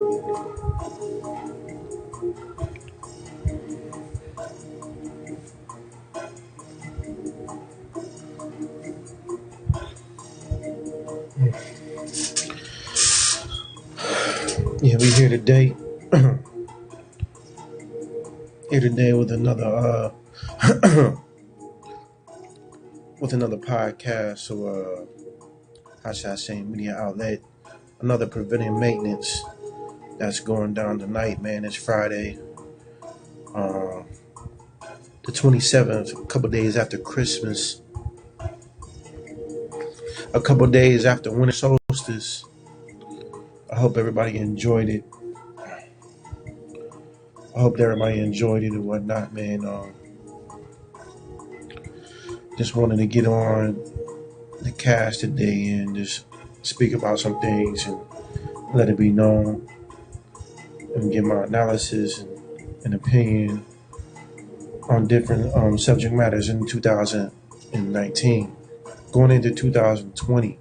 Yeah, we here today. Here today with another with another podcast. So how should I say media outlet? Another preventive maintenance that's going down tonight, man. It's Friday, uh, the 27th, a couple days after Christmas, a couple days after winter solstice. I hope everybody enjoyed it. I hope everybody enjoyed it and whatnot, man. Just wanted to get on the cast today and just speak about some things and let it be known and give my analysis and opinion on different subject matters in 2019. Going into 2020,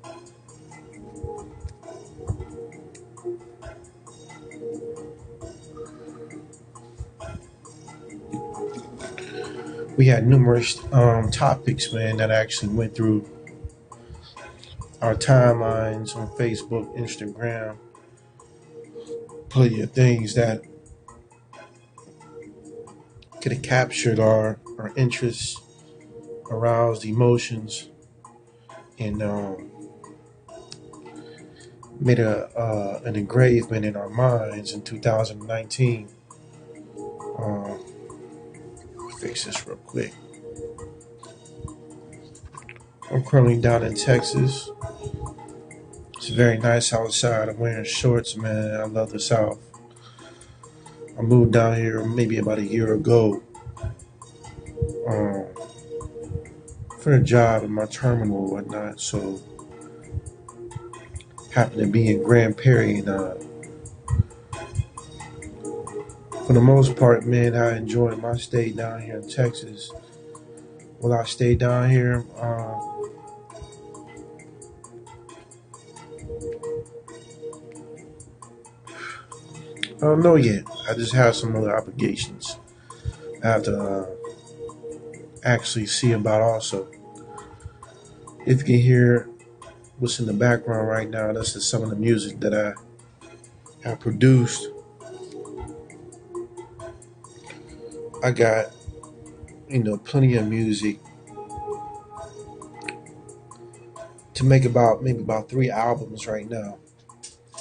we had numerous topics, man, that actually went through our timelines on Facebook, Instagram. Plenty of things that could have captured our interests, aroused emotions, and made an engravement in our minds in 2019. Um, Fix this real quick. I'm currently down in Texas. It's very nice outside. I'm wearing shorts, man. I love the South. I moved down here maybe about a year ago um, for a job in my terminal and whatnot. So happened to be in Grand Prairie, and for the most part, man, I enjoyed my stay down here in Texas. Will I stay down here? I don't know yet. I just have some other obligations I have to actually see about also. If you can hear what's in the background right now, this is some of the music that I have produced. I got, plenty of music to make about 3 albums right now.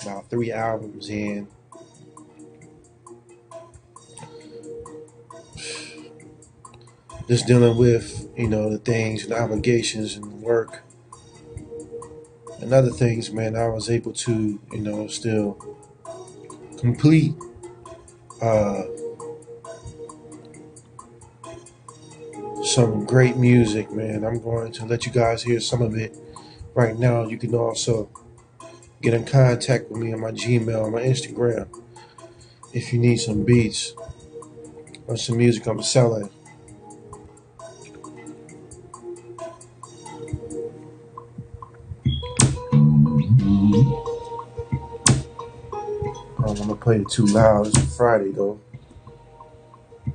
About 3 albums in. Just dealing with, the things and obligations and work and other things, man. I was able to, still complete uh, some great music, man. I'm going to let you guys hear some of it right now. You can also get in contact with me on my Gmail, my Instagram, if you need some beats or some music I'm selling. I don't want to play it too loud. It's Friday, though. I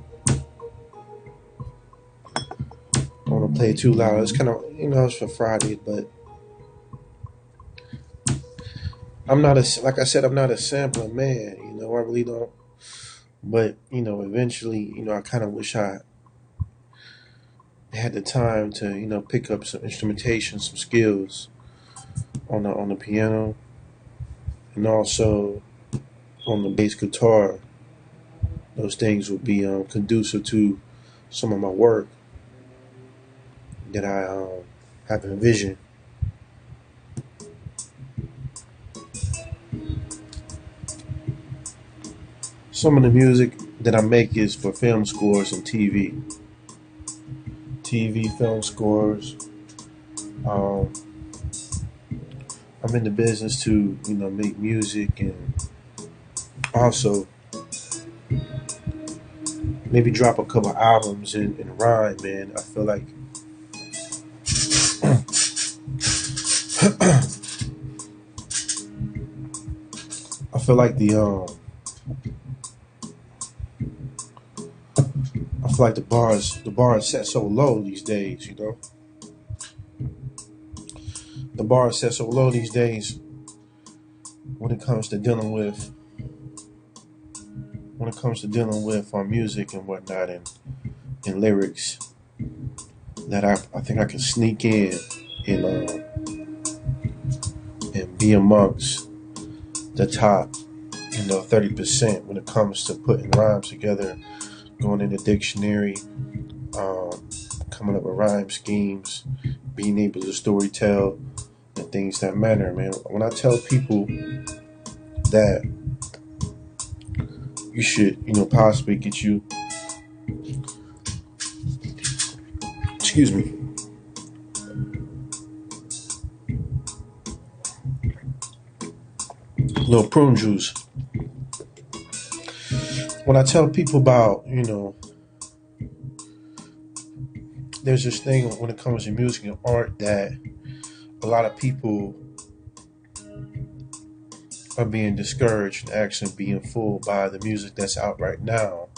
don't want to play it too loud. It's kind of, it's for Friday, but I'm not like I said, I'm not a sampler man. I really don't. But, eventually, I kind of wish I had the time to, pick up some instrumentation, some skills on the piano, and also on the bass guitar. Those things would be conducive to some of my work that I have envisioned. Some of the music that I make is for film scores and TV film scores. Um, I'm in the business to, make music and also maybe drop a couple albums in rhyme, man. I feel like I feel like I feel like the bar is set so low these days. The bar is set so low these days when it comes to dealing with our music and whatnot and lyrics that I think I can sneak in and and be amongst the top 30% when it comes to putting rhymes together, going in the dictionary, coming up with rhyme schemes, being able to storytell and things that matter, man. When I tell people that you should, possibly get you, excuse me, little prune juice. When I tell people about, there's this thing when it comes to music and art that a lot of people are being discouraged and actually being fooled by the music that's out right now.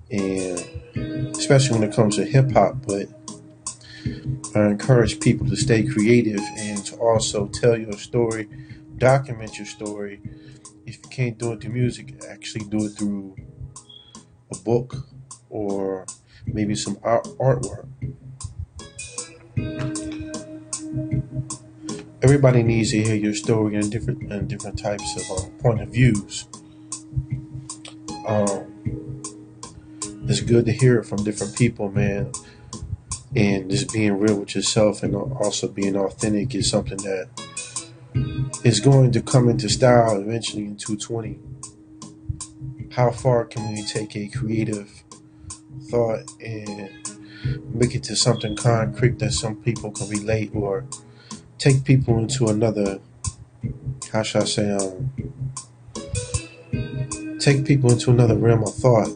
And especially when it comes to hip hop, but I encourage people to stay creative and to also tell your story, document your story. If you can't do it through music, actually do it through a book or maybe some artwork. Everybody needs to hear your story and different types of point of views. It's good to hear it from different people, man. And just being real with yourself and also being authentic is something that is going to come into style eventually in 220. How far can we take a creative thought and make it to something concrete that some people can relate, or take people into another, how should I say, take people into another realm of thought,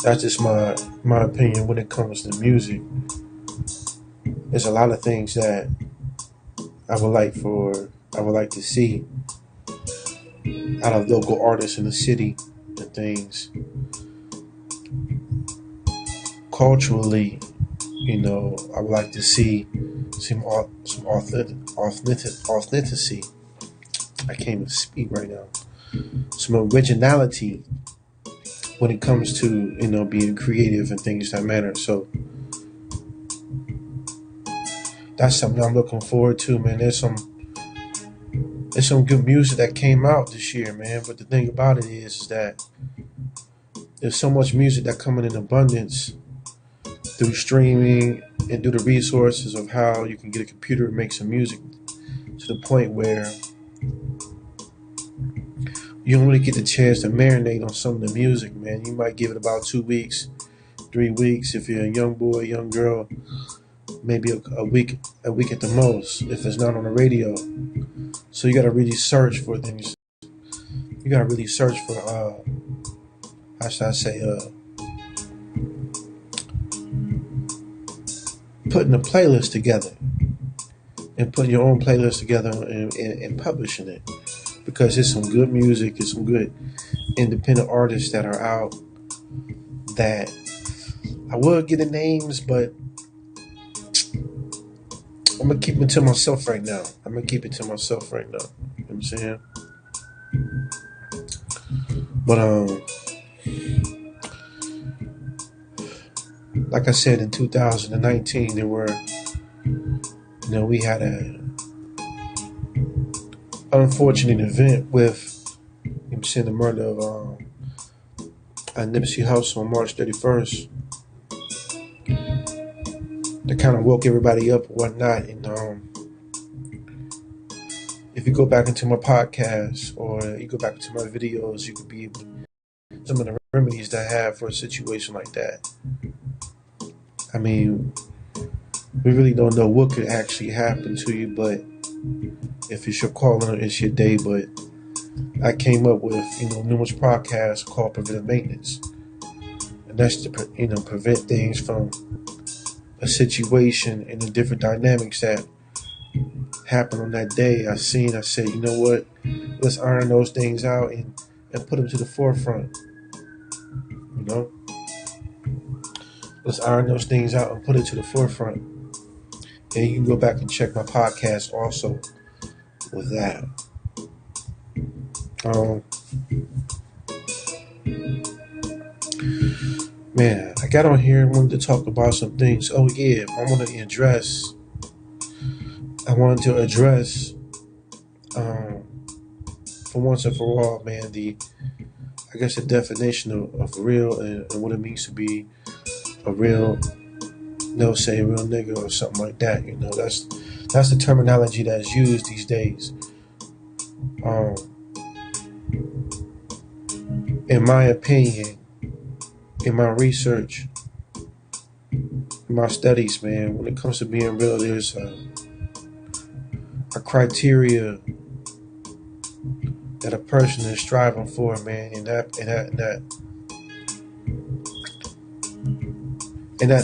that's just my opinion when it comes to music. There's a lot of things that I would like to see out of local artists in the city and things. Culturally, I would like to see some authenticity. I can't even speak right now. Some originality when it comes to being creative and things that matter. So that's something I'm looking forward to, man. There's some good music that came out this year, man. But the thing about it is that there's so much music that coming in abundance through streaming and through the resources of how you can get a computer and make some music, to the point where you don't really get the chance to marinate on some of the music, man. You might give it about 2 weeks, 3 weeks if you're a young boy, young girl, maybe a week at the most if it's not on the radio. So you got to really search for things. You got to really search for how should I say, putting a playlist together and putting your own playlist together and publishing it, because it's some good music, it's some good independent artists that are out that I would get the names, but I'm gonna keep it to myself right now. You know what I'm saying? But like I said, in 2019 there were, we had a unfortunate event with, the murder of Nipsey Hussle on March 31st. That kind of woke everybody up and whatnot. And if you go back into my podcast or you go back into my videos, you could be able to some of the remedies that I have for a situation like that. I mean, we really don't know what could actually happen to you, but if it's your calling, it's your day. But I came up with, numerous podcasts called Preventive Maintenance, and that's to prevent things from a situation and the different dynamics that happened on that day, I said, you know what? Let's iron those things out and put them to the forefront. You know, let's iron those things out and put it to the forefront. And you can go back and check my podcast also with that. Man, I got on here and wanted to talk about some things. Oh yeah, I wanted to address for once and for all, man, the definition of real and what it means to be a real, they'll say a real nigga or something like that. You know, that's the terminology that's used these days. In my opinion, in my research, in my studies, man, when it comes to being real, there's a criteria that a person is striving for, man, and that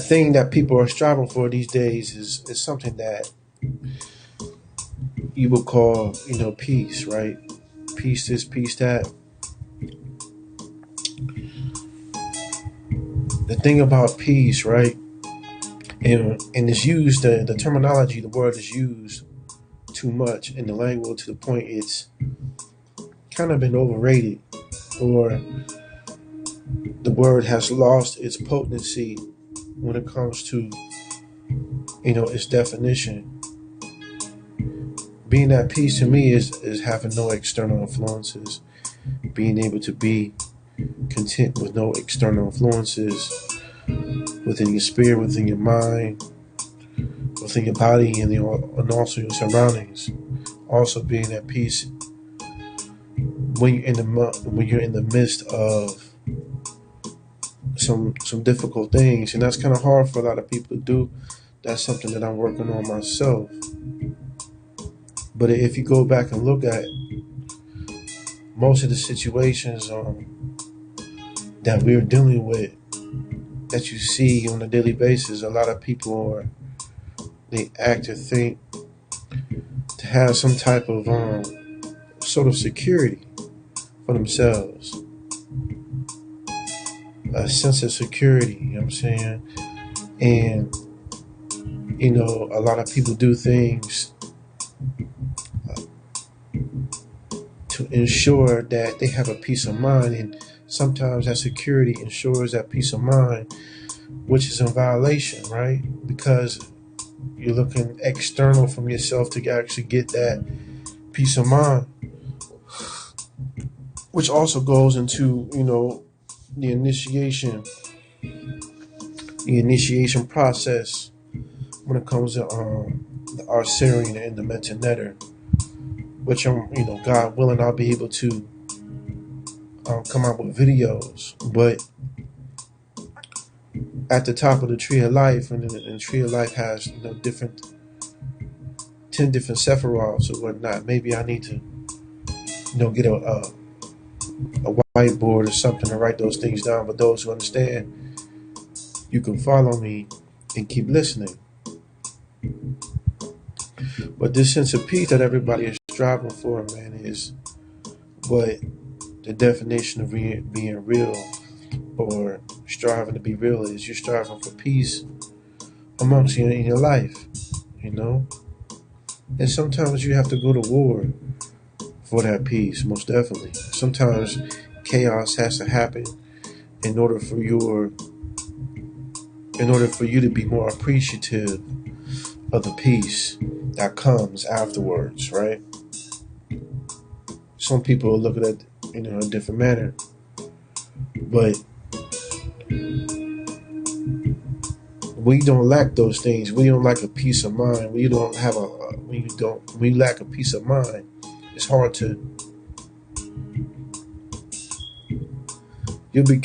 thing that people are striving for these days is something that you would call, you know, peace, right? Peace this, peace that. The thing about peace, right? And it's used, the terminology, the word is used too much in the language to the point it's kind of been overrated, or the word has lost its potency when it comes to, you know, its definition. Being at peace to me is having no external influences, being able to be content with no external influences within your spirit, within your mind, within your body, and also your surroundings. Also being at peace when you're in the midst of some difficult things, and that's kind of hard for a lot of people to do. That's something that I'm working on myself. But if you go back and look at most of the situations that we're dealing with, that you see on a daily basis, a lot of people they act or think to have some type of sort of security for themselves, a sense of security, you know what I'm saying? And, you know, a lot of people do things to ensure that they have a peace of mind, and sometimes that security ensures that peace of mind, which is in violation, right? Because you're looking external from yourself to actually get that peace of mind, which also goes into, you know, the initiation process when it comes to the Arcerian and the Metanetter, which God willing, I'll be able to come out with videos. But at the top of the Tree of Life, and the Tree of Life has 10 different Sephiroths or whatnot. Maybe I need to get a whiteboard or something to write those things down. But those who understand, you can follow me and keep listening. But this sense of peace that everybody is striving for, man, is what the definition of being real or striving to be real is. You're striving for peace amongst you in your life, And sometimes you have to go to war for that peace, most definitely. Sometimes chaos has to happen in order for you to be more appreciative of the peace that comes afterwards, right? Some people look at it in a different manner, but we don't lack those things. We don't lack a peace of mind. We don't have we lack a peace of mind. It's hard to. You'll be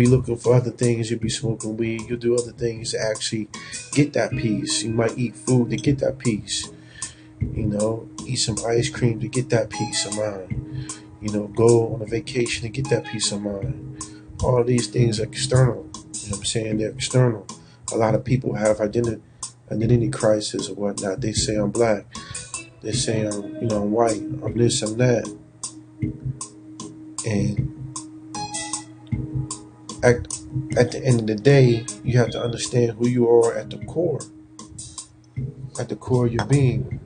looking for other things. You'll be smoking weed. You'll do other things to actually get that peace. You might eat food to get that peace. Eat some ice cream to get that peace of mind. Go on a vacation to get that peace of mind. All these things are external. You know what I'm saying? They're external. A lot of people have identity crisis or whatnot. They say I'm black. They say I'm white, I'm this, I'm that. And at, at the end of the day, you have to understand who you are at the core of your being,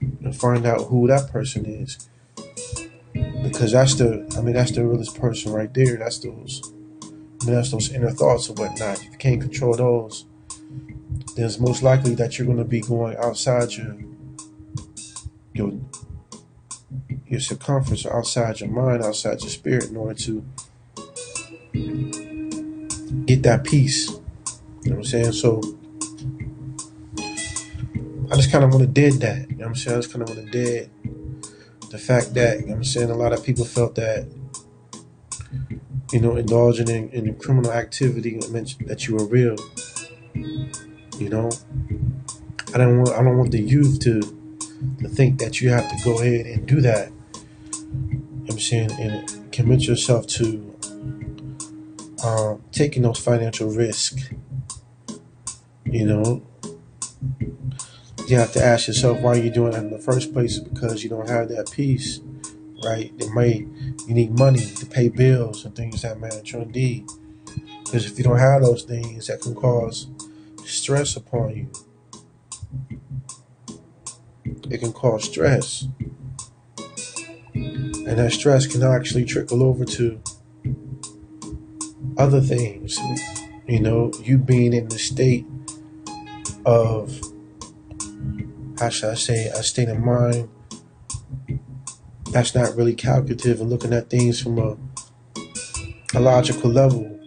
and find out who that person is. Because that's the realest person right there. That's those inner thoughts and whatnot. If you can't control those, then it's most likely that you're going to be going outside your your circumference, or outside your mind, outside your spirit, in order to get that peace. You know what I'm saying? So I just kind of want to dead that. You know what I'm saying? I just kind of want to dead the fact that, you know what I'm saying, a lot of people felt that, indulging in criminal activity meant that you were real. You know, I don't want the youth to think that you have to go ahead and do that. You know what I'm saying, and commit yourself to taking those financial risks. You have to ask yourself why you're doing it in the first place. Because you don't have that peace, right? You need money to pay bills and things that matter. Indeed, because if you don't have those things, that can cause stress upon you. It can cause stress, and that stress can actually trickle over to other things. You being in the state of, how should I say, a state of mind that's not really calculative and looking at things from a logical level.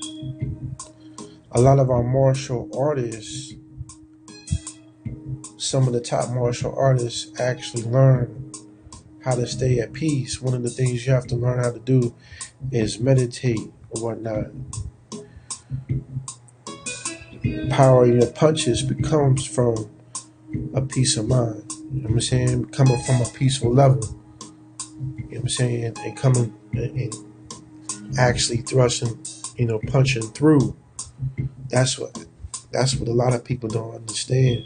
A lot of our martial artists, some of the top martial artists, actually learn how to stay at peace. One of the things you have to learn how to do is meditate or whatnot. Power in your punches becomes from a peace of mind. You know what I'm saying? Coming from a peaceful level. You know what I'm saying? And coming and actually thrusting, punching through. That's what a lot of people don't understand.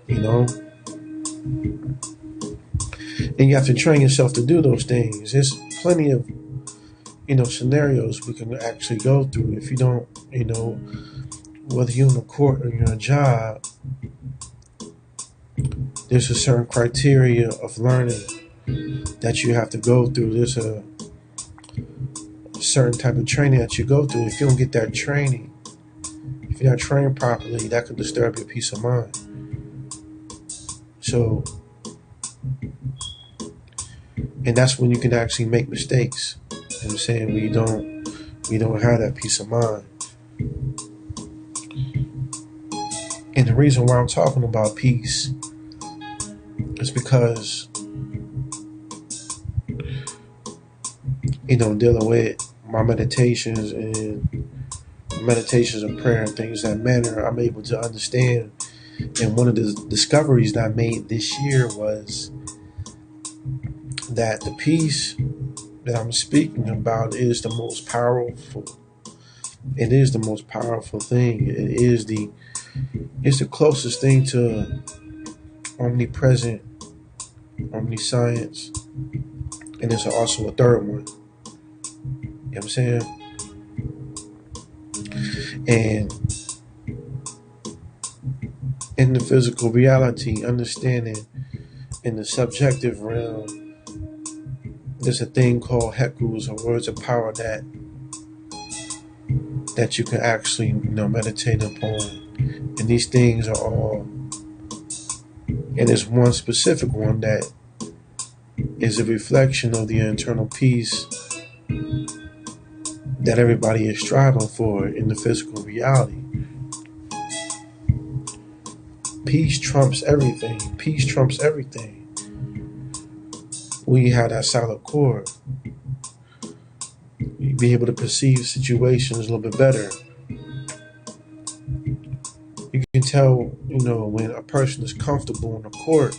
And you have to train yourself to do those things. There's plenty of, scenarios we can actually go through. If you don't, whether you're in the court or you're on a job, there's a certain criteria of learning that you have to go through. There's a certain type of training that you go through. If you don't get that training, if you're not trained properly, that could disturb your peace of mind. So, and that's when you can actually make mistakes. You know what I'm saying? When you don't have that peace of mind. And the reason why I'm talking about peace is because, dealing with my meditations and prayer and things of that matter, I'm able to understand. And one of the discoveries that I made this year was that the peace that I'm speaking about is the most powerful. It is the most powerful thing. It's the closest thing to omnipresent, omniscience, and there's also a third one. You know what I'm saying? And in the physical reality, understanding in the subjective realm, there's a thing called hekkus, or words of power, that you can actually meditate upon. And these things are all, and there's one specific one that is a reflection of the internal peace that everybody is striving for in the physical reality. Peace trumps everything. Peace trumps everything. We have that solid core. You be able to perceive situations a little bit better. You can tell, when a person is comfortable in the court.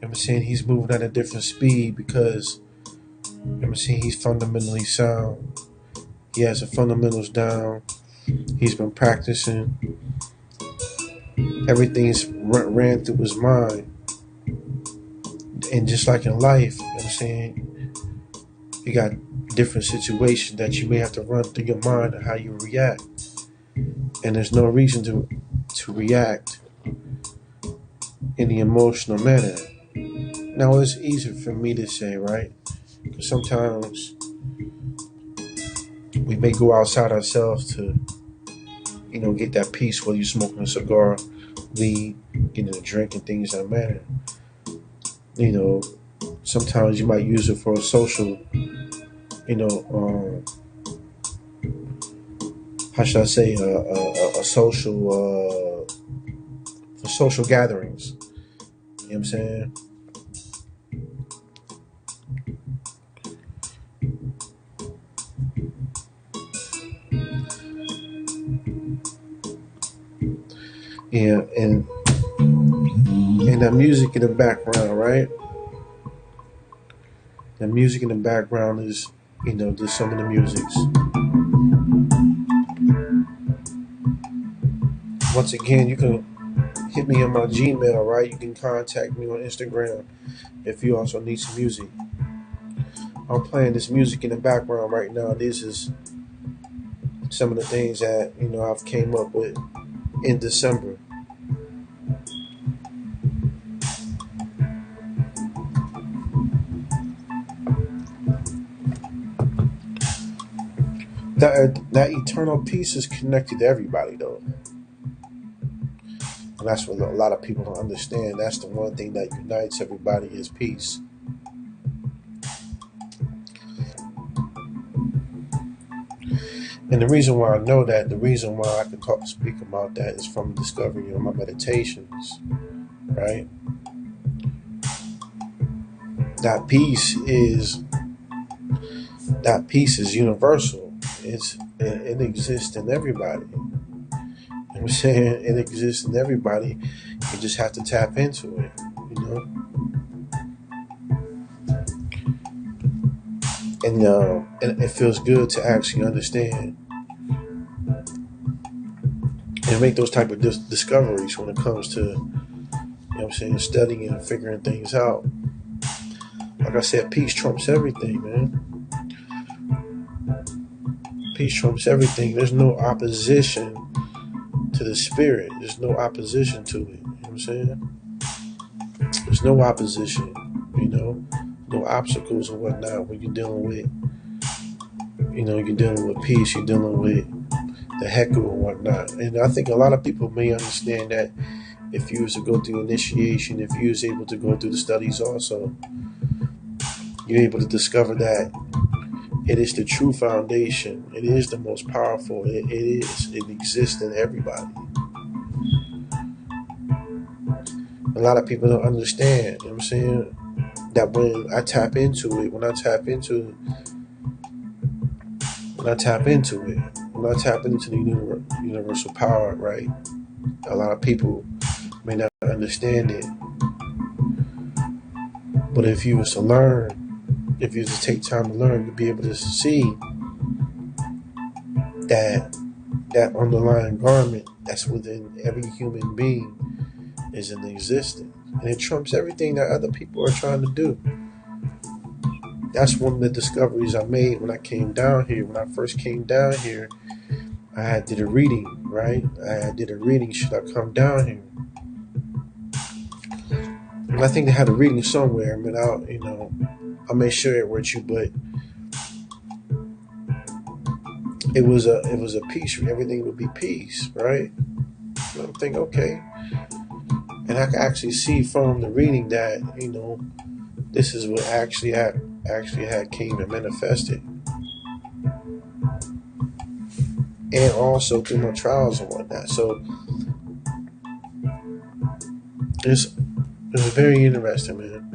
I'm saying he's moving at a different speed because I'm saying he's fundamentally sound. He has the fundamentals down. He's been practicing. Everything's ran through his mind. And just like in life, you know what I'm saying, you got different situations that you may have to run through your mind of how you react. And there's no reason to react in the emotional manner. Now, it's easy for me to say, right? Because sometimes we may go outside ourselves to, get that peace, whether you're smoking a cigar, weed, getting a drink, and things that matter. Sometimes you might use it for a social, how should I say, a social, for social gatherings. You know what I'm saying? Yeah, and the music in the background, right? The music in the background is, just some of the musics. Once again, you can hit me on my Gmail, right? You can contact me on Instagram if you also need some music. I'm playing this music in the background right now. This is some of the things that, I've came up with in December. That eternal peace is connected to everybody, though. And that's what a lot of people don't understand. That's the one thing that unites everybody is peace. And the reason why I know that, the reason why I can speak about that is from discovering my meditations, right? That peace is universal. It exists in everybody. I'm saying it exists in everybody. You just have to tap into it, And it feels good to actually understand and make those type of discoveries when it comes to, studying and figuring things out. Like I said, peace trumps everything, man. Peace trumps everything. There's no opposition to the spirit. There's no opposition to it. You know what I'm saying? There's no opposition, no obstacles and whatnot when you're dealing with, you're dealing with peace, you're dealing with the heku and whatnot. And I think a lot of people may understand that if you was to go through initiation, if you was able to go through the studies also, you're able to discover that it is the true foundation. It is the most powerful. It exists in everybody. A lot of people don't understand, you know what I'm saying? That when I tap into it, when I tap into the universal power, right? A lot of people may not understand it. But if you was to learn, if you was to take time to learn, you'll be able to see that underlying garment that's within every human being is in existence. And it trumps everything that other people are trying to do. That's one of the discoveries I made when I came down here. When I first came down here, I did a reading, right? I did a reading, should I come down here? And I think they had a reading somewhere. I mean, I'll make sure it with you, but it was a peace. Everything would be peace, right? And I'm thinking, okay. And I can actually see from the reading that, this is what actually had came and manifested. And also through my trials and whatnot. So it's very interesting, man.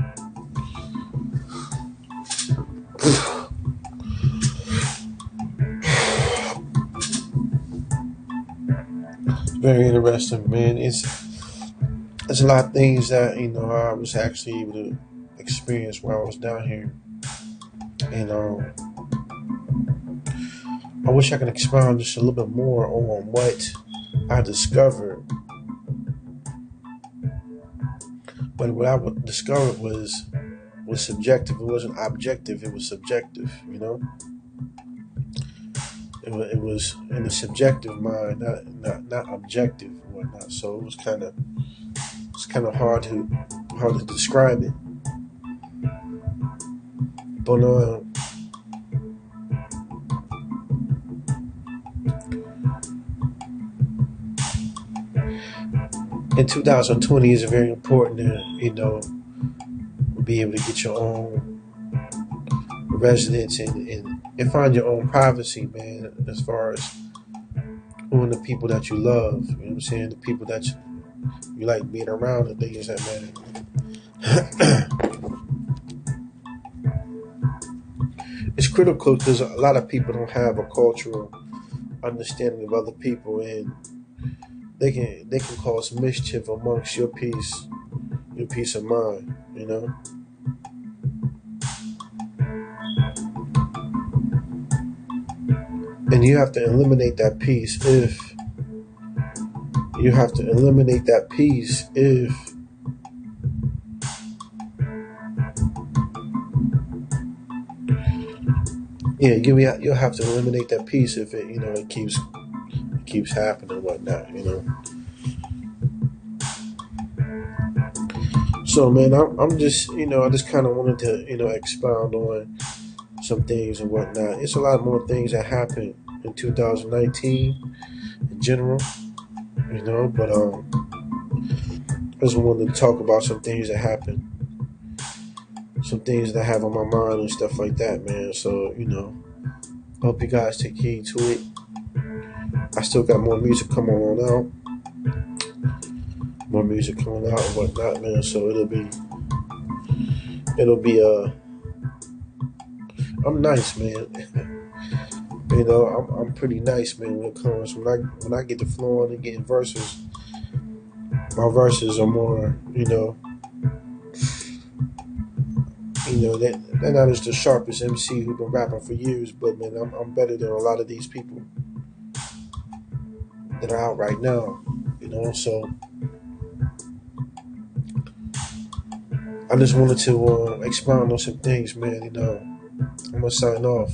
Very interesting, man. There's a lot of things that I was actually able to experience while I was down here, and I wish I could expound just a little bit more on what I discovered But what I discovered was subjective. It wasn't objective. It was subjective. It was in the subjective mind, not objective and whatnot. So it was kind of hard to describe it. But in 2020 is very important to be able to get your own residence and find your own privacy, man. As far as on the people that you love, you know what I'm saying, the people that you like being around, the things that matter. It's critical because a lot of people don't have a cultural understanding of other people, and they can cause mischief amongst your peace of mind. And you have to eliminate that peace if you have to eliminate that peace if yeah, you'll have to eliminate that peace if it keeps happening and whatnot. So man, I'm just I just kind of wanted to expound on some things and whatnot. It's a lot more things that happened in 2019 in general, but I just wanted to talk about some things that happened, some things that I have on my mind and stuff like that, man. So hope you guys take heed to it. I still got more music coming on out, and whatnot, man. So it'll be I'm nice, man. I'm pretty nice, man. When it comes when I get the flow on and getting verses, my verses are more, they're not as the sharpest MC who's been rapping for years, but man, I'm better than a lot of these people that are out right now. So I just wanted to expound on some things, man. I'm gonna sign off.